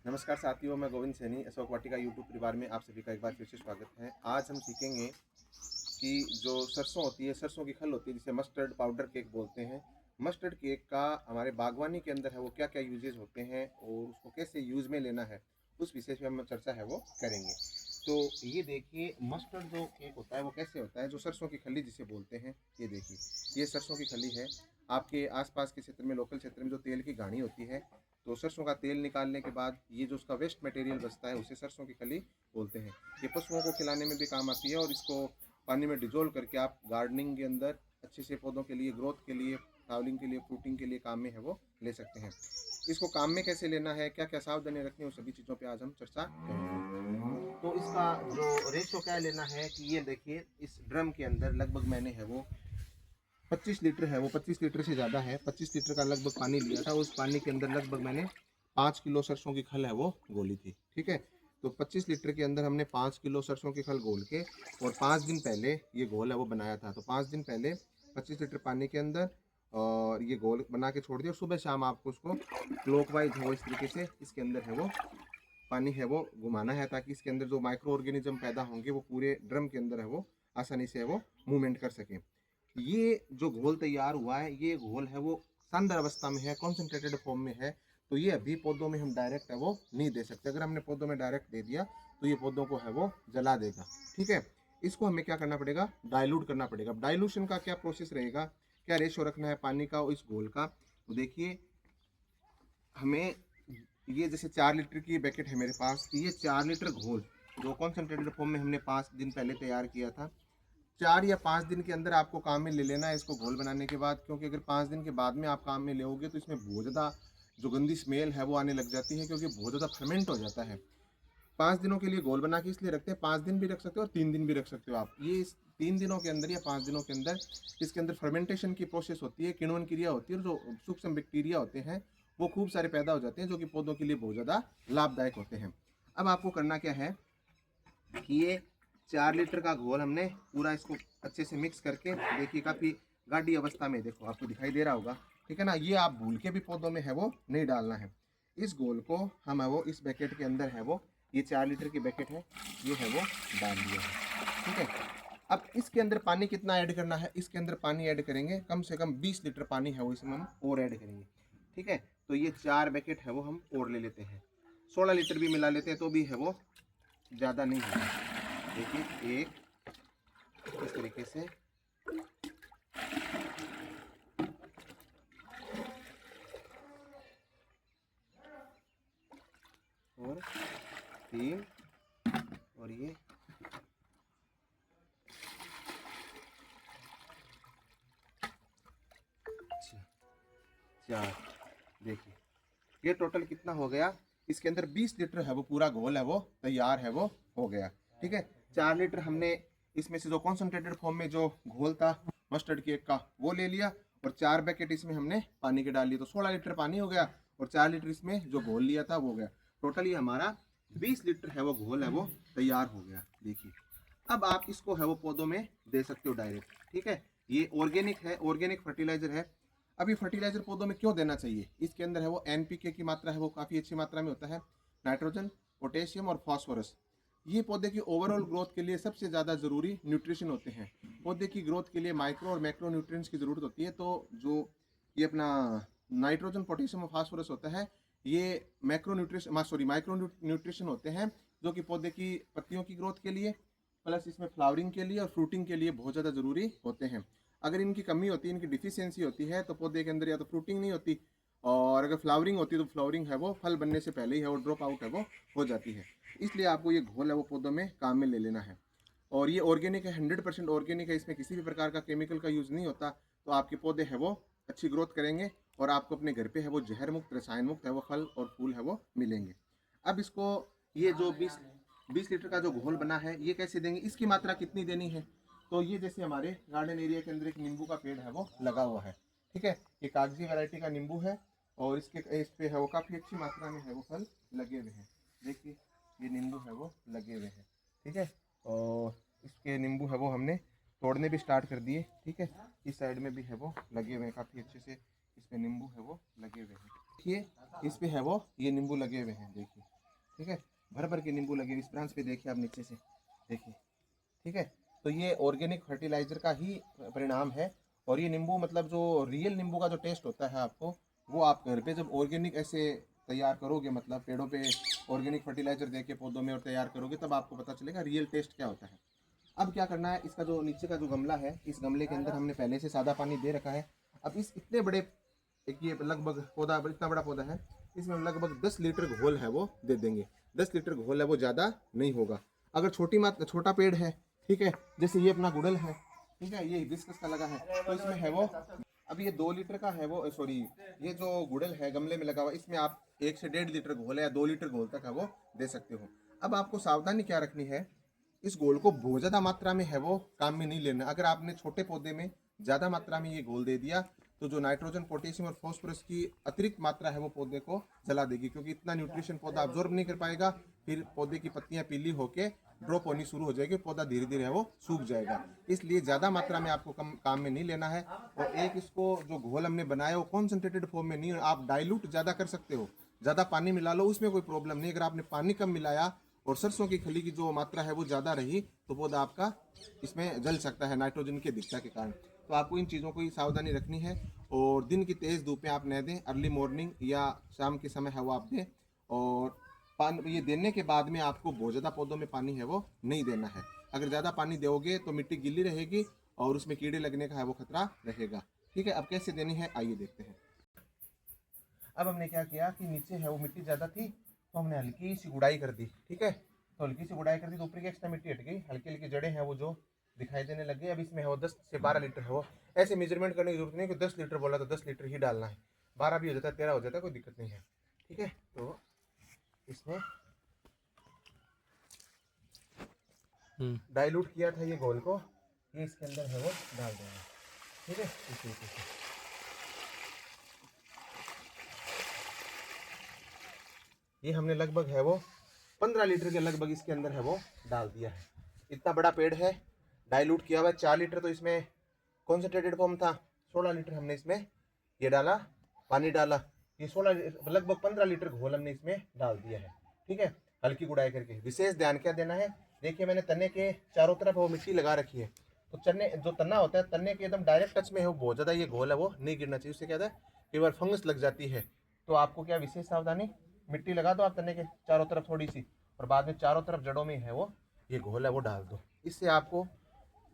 नमस्कार साथियों, मैं गोविंद सैनी अशोक वाटिका यूट्यूब परिवार में आप सभी का एक बार फिर से स्वागत है। आज हम सीखेंगे कि जो सरसों होती है, सरसों की खल होती है, जिसे मस्टर्ड पाउडर केक बोलते हैं। मस्टर्ड केक का हमारे बागवानी के अंदर है वो क्या क्या यूजेज होते हैं और उसको कैसे यूज में लेना है, उस विषय पे हम चर्चा है वो करेंगे। तो ये देखिए, मस्टर्ड जो केक होता है वो कैसे होता है, जो सरसों की खली जिसे बोलते हैं। ये देखिए, ये सरसों की खली है। आपके आसपास के क्षेत्र में, लोकल क्षेत्र में जो तेल की घानी होती है, तो सरसों का तेल निकालने के बाद ये जो उसका वेस्ट मटेरियल बचता है उसे सरसों की खली बोलते हैं। ये पशुओं को खिलाने में भी काम आती है और इसको पानी में डिजोल्व करके आप गार्डनिंग के अंदर अच्छे से पौधों के लिए, ग्रोथ के लिए, फ्लावरिंग के लिए, फ्रूटिंग के लिए काम में है वो ले सकते हैं। इसको काम में कैसे लेना है, क्या क्या सावधानी रखनी है, उन सभी चीज़ों पे आज हम चर्चा करेंगे। तो इसका जो रेशो क्या लेना है कि ये देखिए, इस ड्रम के अंदर लगभग मैंने है वो 25 लीटर है वो 25 लीटर से ज़्यादा है, 25 लीटर का लगभग पानी लिया था। उस पानी के अंदर लगभग मैंने 5 किलो सरसों की खल है वो घोली थी। ठीक है, तो 25 लीटर के अंदर हमने 5 किलो सरसों की खल घोल के और 5 दिन पहले ये घोल है वो बनाया था। तो 5 दिन पहले 25 लीटर पानी के अंदर और ये घोल बना के छोड़ दिया। सुबह शाम आपको उसको क्लॉकवाइज हो इस तरीके से इसके अंदर है वो पानी है वो घुमाना है, ताकि इसके अंदर जो माइक्रो ऑर्गेनिज्म पैदा होंगे वो पूरे ड्रम के अंदर है वो आसानी से है वो मूवमेंट कर सकें। ये जो घोल तैयार हुआ है, ये घोल है वो सांद्र अवस्था में है, कॉन्सेंट्रेटेड फॉर्म में है। तो ये अभी पौधों में हम डायरेक्ट है वो नहीं दे सकते। अगर हमने पौधों में डायरेक्ट दे दिया तो ये पौधों को है वो जला देगा। ठीक है, इसको हमें क्या करना पड़ेगा, डाइल्यूट करना पड़ेगा। अब डाइल्यूशन का क्या प्रोसेस रहेगा, क्या रेशो रखना है पानी का और इस घोल का। तो देखिए, हमें ये जैसे 4 लीटर की पैकेट है मेरे पास, ये 4 लीटर घोल जो कॉन्सेंट्रेटेड फॉर्म में हमने 5 दिन पहले तैयार किया था, 4 या 5 दिन के अंदर आपको काम में ले लेना है इसको घोल बनाने के बाद। क्योंकि अगर 5 दिन के बाद में आप काम में लोगे तो इसमें बहुत ज़्यादा जो गंदी स्मेल है वो आने लग जाती है, क्योंकि बहुत ज़्यादा फर्मेंट हो जाता है। 5 दिनों के लिए घोल बना के इसलिए रखते हैं, 5 दिन भी रख सकते हो और 3 दिन भी रख सकते हो आप। ये इस 3 दिनों के अंदर या 5 दिनों के अंदर इसके अंदर फर्मेंटेशन की प्रोसेस होती है, किण्वन क्रिया होती है, और जो सूक्ष्म बैक्टीरिया होते हैं वो खूब सारे पैदा हो जाते हैं, जो कि पौधों के लिए बहुत ज़्यादा लाभदायक होते हैं। अब आपको करना क्या है कि ये 4 लीटर का घोल हमने पूरा इसको अच्छे से मिक्स करके, देखिए काफ़ी गाढ़ी अवस्था में, देखो आपको दिखाई दे रहा होगा। ठीक है ना, ये आप भूल के भी पौधों में है वो नहीं डालना है। इस घोल को हम है वो इस पैकेट के अंदर है वो, ये 4 लीटर की पैकेट है, ये है वो डाल दिया है। ठीक है, अब इसके अंदर पानी कितना ऐड करना है, इसके अंदर पानी ऐड करेंगे कम से कम 20 लीटर पानी है वो इसमें हम और ऐड करेंगे। ठीक है, तो ये 4 पैकेट है वो हम और ले लेते हैं, 16 लीटर भी मिला लेते हैं तो भी है वो ज़्यादा नहीं होगा। देखिए, एक इस तरीके से, और 3, और ये 4। देखिए, ये टोटल कितना हो गया, इसके अंदर 20 लीटर है वो पूरा घोल है वो तैयार है वो हो गया। ठीक है, 4 लीटर हमने इसमें से जो कॉन्सेंट्रेटेड फॉर्म में जो घोल था मस्टर्ड केक का वो ले लिया, और 4 पैकेट इसमें हमने पानी के डाल लिए, तो 16 लीटर पानी हो गया, और 4 लीटर इसमें जो घोल लिया था वो हो गया। टोटली हमारा 20 लीटर है वो घोल है वो तैयार हो गया। देखिए, अब आप इसको है वो पौधों में दे सकते हो डायरेक्ट। ठीक है, ये ऑर्गेनिक है, ऑर्गेनिक फर्टिलाइजर है। अब ये फर्टिलाइजर पौधों में क्यों देना चाहिए, इसके अंदर है वो एनपीके की मात्रा है वो काफ़ी अच्छी मात्रा में होता है, नाइट्रोजन, पोटेशियम और फास्फोरस। ये पौधे की ओवरऑल ग्रोथ के लिए सबसे ज़्यादा ज़रूरी न्यूट्रिशन होते हैं। पौधे की ग्रोथ के लिए माइक्रो और मैक्रो न्यूट्रिएंट्स की ज़रूरत होती है। तो जो ये अपना नाइट्रोजन, पोटेशियम और फास्फोरस होता है, ये macro nutrition sorry micro nutrition होते हैं, जो कि पौधे की पत्तियों की ग्रोथ के लिए, प्लस इसमें फ्लावरिंग के लिए और फ्रूटिंग के लिए बहुत ज़्यादा ज़रूरी होते हैं। अगर इनकी कमी होती है, इनकी डिफिशियंसी होती है, तो पौधे के अंदर या तो फ्रूटिंग नहीं होती, और अगर फ्लावरिंग होती है तो फ्लावरिंग है वो फल बनने से पहले ही है वो ड्रॉप आउट है वो हो जाती है। इसलिए आपको ये घोल है वो पौधों में काम में ले लेना है। और ये ऑर्गेनिक है, 100% ऑर्गेनिक है, इसमें किसी भी प्रकार का केमिकल का यूज़ नहीं होता। तो आपके पौधे है वो अच्छी ग्रोथ करेंगे, और आपको अपने घर पे है वो जहर मुक्त, रसायन मुक्त है वो फल और फूल है वो मिलेंगे। अब इसको, ये जो 20 लीटर का जो घोल बना है ये कैसे देंगे, इसकी मात्रा कितनी देनी है। तो ये जैसे हमारे गार्डन एरिया के अंदर एक नींबू का पेड़ है वो लगा हुआ है। ठीक है, ये कागजी वैरायटी का नींबू है, और इस पे है वो काफ़ी अच्छी मात्रा में है वो फल लगे हुए हैं। देखिए, ये नींबू है वो लगे हुए हैं। ठीक है, और इसके नींबू है वो हमने तोड़ने भी स्टार्ट कर दिए। ठीक है, इस साइड में भी है वो लगे हुए हैं, काफ़ी अच्छे से इसमें नींबू है वो लगे हुए हैं। देखिए, इस पे है वो ये नींबू लगे हुए हैं। देखिए, ठीक है, भर भर के नींबू लगे इस ब्रांच पे, देखिए आप नीचे से देखिए, ठीक है। तो ये ऑर्गेनिक फर्टिलाइजर का ही परिणाम है। और ये नींबू मतलब जो रियल नींबू का जो टेस्ट होता है आपको, वो आप घर पे जब ऑर्गेनिक ऐसे तैयार करोगे, मतलब पेड़ों पे ऑर्गेनिक फर्टिलाइजर दे के पौधों में और तैयार करोगे, तब आपको पता चलेगा रियल टेस्ट क्या होता है। अब क्या करना है, इसका जो नीचे का जो गमला है, इस गमले के अंदर हमने पहले से सादा पानी दे रखा है। अब इस इतने बड़े, एक ये लगभग पौधा, इतना बड़ा पौधा है, इसमें हम लगभग 10 लीटर घोल है वो दे देंगे। 10 लीटर घोल है वो ज़्यादा नहीं होगा। अगर छोटा पेड़ है, ठीक है, जैसे ये अपना गुड़हल है, ठीक है, ये हिबिस्कस का लगा है, तो इसमें है वो, अब ये 2 लीटर का है वो, सॉरी, ये जो गुड़हल है गमले में लगा हुआ, इसमें आप 1 से 1.5 लीटर घोल या 2 लीटर घोल तक है वो दे सकते हो। अब आपको सावधानी क्या रखनी है, इस घोल को बहुत ज़्यादा मात्रा में है वो काम में नहीं लेना। अगर आपने छोटे पौधे में ज़्यादा मात्रा में ये घोल दे दिया, तो जो नाइट्रोजन, पोटेशियम और फॉस्फोरस की अतिरिक्त मात्रा है वो पौधे को जला देगी, क्योंकि इतना न्यूट्रिशन पौधा अब्जॉर्ब नहीं कर पाएगा। फिर पौधे की पत्तियां पीली होके ड्रॉप होनी शुरू हो जाएगी, पौधा धीरे धीरे है वो सूख जाएगा। इसलिए ज़्यादा मात्रा में आपको काम में नहीं लेना है। और एक इसको जो घोल हमने बनाया वो कॉन्सेंट्रेटेड फॉर्म में नहीं, आप डाइल्यूट ज़्यादा कर सकते हो, ज़्यादा पानी मिला लो, उसमें कोई प्रॉब्लम नहीं। अगर आपने पानी कम मिलाया और सरसों की खली की जो मात्रा है वो ज़्यादा रही, तो पौधा आपका इसमें जल सकता है नाइट्रोजन की अधिकता के कारण। तो आपको इन चीज़ों की सावधानी रखनी है। और दिन की तेज़ धूप में आप न दें, अर्ली मॉर्निंग या शाम के समय है वो आप दें। और पानी ये देने के बाद में आपको बहुत ज़्यादा पौधों में पानी है वो नहीं देना है। अगर ज़्यादा पानी दोगे तो मिट्टी गीली रहेगी और उसमें कीड़े लगने का है वो खतरा रहेगा। ठीक है, अब कैसे देनी है आइए देखते हैं। अब हमने क्या किया कि नीचे है वो मिट्टी ज़्यादा थी, तो हमने हल्की सी गुड़ाई कर दी। ठीक है, तो हल्की सी गुड़ाई कर दी तो ऊपर की एक्स्ट्रा मिट्टी हट गई, हल्की हल्की जड़ें हैं वो जो दिखाई देने लग गई। अब इसमें है वो 10 से 12 लीटर है वो, ऐसे मेजरमेंट करने की जरूरत नहीं कि 10 लीटर बोला तो 10 लीटर ही डालना है, 12 भी हो जाता है, 13 हो जाता है, कोई दिक्कत नहीं है। ठीक है, तो इसमें डाइल्यूट किया था ये घोल को, ये इसके अंदर है वो डाल देंगे। ठीक है, इस तरीके से ये हमने लगभग है वो 15 लीटर के लगभग इसके अंदर है वो डाल दिया है। इतना बड़ा पेड़ है, डाइल्यूट किया हुआ है 4 लीटर, तो इसमें कॉन्सेंट्रेटेड फॉर्म था 16 लीटर, हमने इसमें ये डाला, पानी डाला, ये 16 लगभग 15 लीटर घोल हमने इसमें डाल दिया है। ठीक है, हल्की गुड़ाई करके। विशेष ध्यान क्या देना है, देखिए मैंने तने के चारों तरफ वो मिट्टी लगा रखी है, तो चने जो तना होता है, तने के एकदम डायरेक्ट टच में है वो बहुत ज़्यादा ये घोल है वो नहीं गिरना चाहिए, उससे क्या होता है कई बार फंगस लग जाती है। तो आपको क्या विशेष सावधानी, मिट्टी लगा दो आप तने के चारों तरफ थोड़ी सी, और बाद में चारों तरफ जड़ों में है वो ये घोल है वो डाल दो। इससे आपको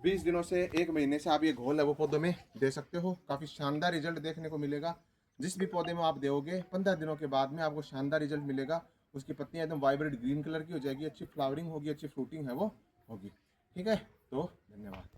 20 दिनों से 1 महीने से आप ये घोल है वो पौधों में दे सकते हो, काफ़ी शानदार रिजल्ट देखने को मिलेगा। जिस भी पौधे में आप दोगे 15 दिनों के बाद में आपको शानदार रिजल्ट मिलेगा। उसकी पत्तियां एकदम वाइब्रेंट ग्रीन कलर की हो जाएगी, अच्छी फ्लावरिंग होगी, अच्छी फ्रूटिंग है वो होगी। ठीक है, तो धन्यवाद।